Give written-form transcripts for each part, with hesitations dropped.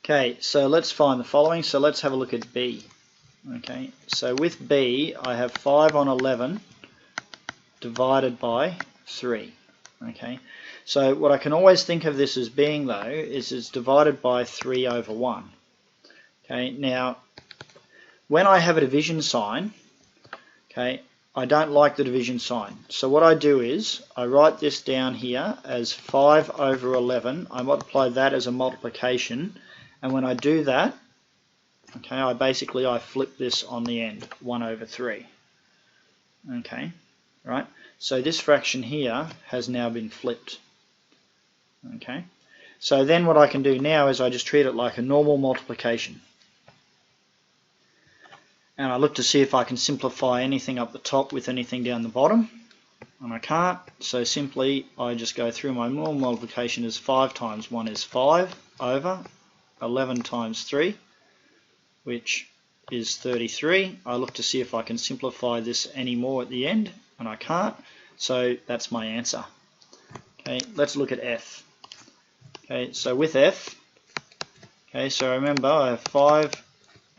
Okay, so let's find the following. So let's have a look at B. Okay, so with B, I have 5 on 11 divided by 3. Okay, so what I can always think of this as being, though, is it's divided by 3 over 1. Okay, now, when I have a division sign, okay, I don't like the division sign. So what I do is, I write this down here as 5 over 11. I multiply that as a multiplication, and when I do that, okay, I flip this on the end, 1 over 3. Okay, right? So this fraction here has now been flipped. Okay, so then what I can do now is I just treat it like a normal multiplication. And I look to see if I can simplify anything up the top with anything down the bottom. And I can't, so simply I just go through my normal multiplication as 5 times 1 is 5 over 11 times 3, which is 33. I look to see if I can simplify this any more at the end, and I can't, so that's my answer. Okay, let's look at F. Okay, so with F, okay, so remember I have 5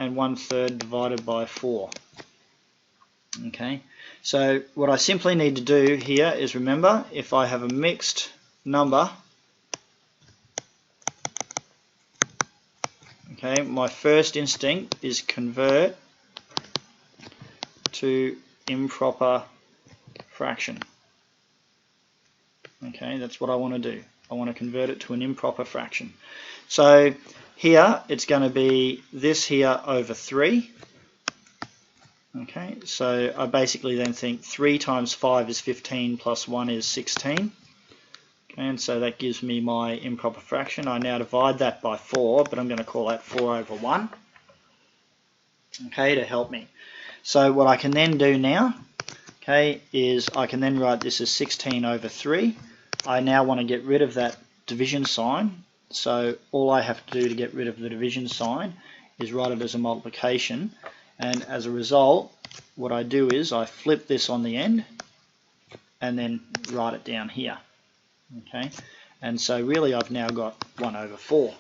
and 1/3 divided by 4. Okay, so what I simply need to do here is remember, if I have a mixed number, okay, my first instinct is convert to improper fraction. Okay, that's what I want to do. I want to convert it to an improper fraction. So here it's going to be this here over 3. Okay, so I basically then think 3 times 5 is 15 plus 1 is 16. Okay, and so that gives me my improper fraction. I now divide that by 4, but I'm going to call that 4 over 1. Okay, to help me. So what I can then do now, okay, is I can then write this as 16 over 3. I now want to get rid of that division sign, so all I have to do to get rid of the division sign is write it as a multiplication, and as a result what I do is I flip this on the end and then write it down here. Okay, and so really I've now got 1 over 4.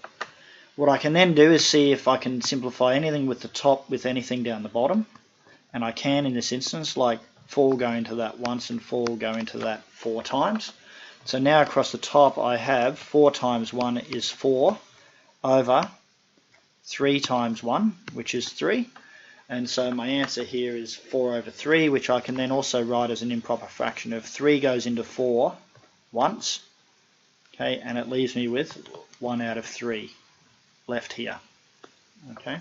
What I can then do is see if I can simplify anything with the top with anything down the bottom, and I can in this instance, like 4 will go into that once and 4 will go into that 4 times. So now across the top I have 4 times 1 is 4 over 3 times 1, which is 3. And so my answer here is 4 over 3, which I can then also write as an improper fraction of 3 goes into 4 once. Okay, and it leaves me with 1 out of 3 left here. Okay.